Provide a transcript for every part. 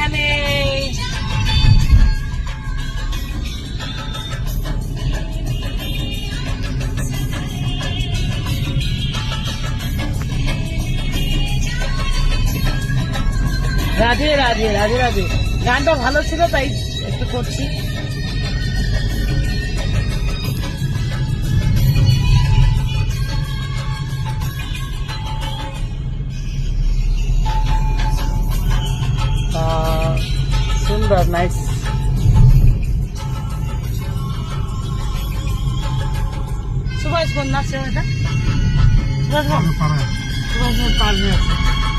এখানে। রাধে রাধে রাধে রাধে। গানটা ভালো ছিল তাই একটু করছি। সুন্দর, নাইস। সুভাষ কোন নাচছে এটা? সুভাষ পারবে।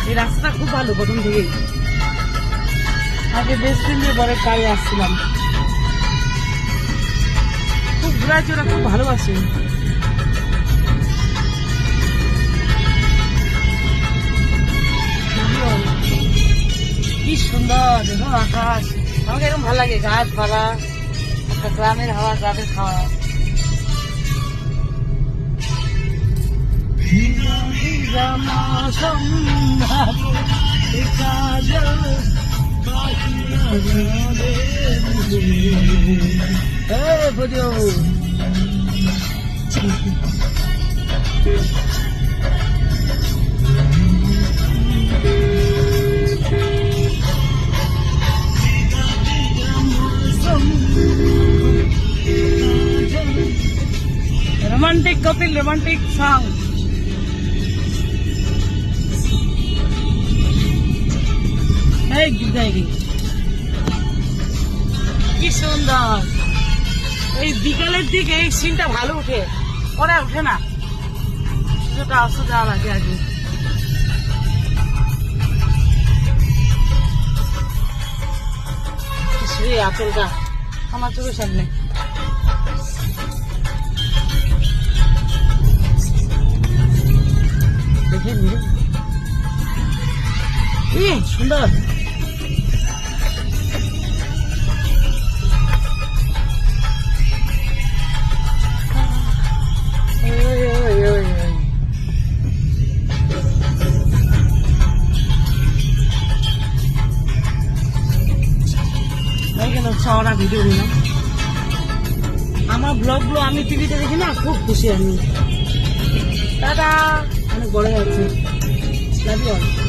এই রাস্তাটা খুব ভালো প্রথম থেকেই। আগে বেশ দিন দিয়ে পরে কাজে আসছিলাম। খুব ঘুরাচ্ছে, ওরা খুব ভালোবাসে। কি সুন্দর দেখুন আকাশ। আমাকে এরকম ভালো লাগে, গাছপালা, একটা গ্রামের হাওয়া, গ্রামের খাওয়া। Romantic Kapil, romantic song. কি সুন্দর। এই বিকালের দিকে এই সিনটা ভালো উঠে, পরে উঠে না। কিছুটা আসতে যাওয়া লাগে আগে। আচলটা আমার চোখের সামনে। দেখে সুন্দর। চওড়া ভিডিও দিলাম। আমার ব্লগগুলো আমি টিভিতে দেখি না, খুব খুশি আমি। দাদা অনেক বড় হয়ে যাচ্ছে। Love you all.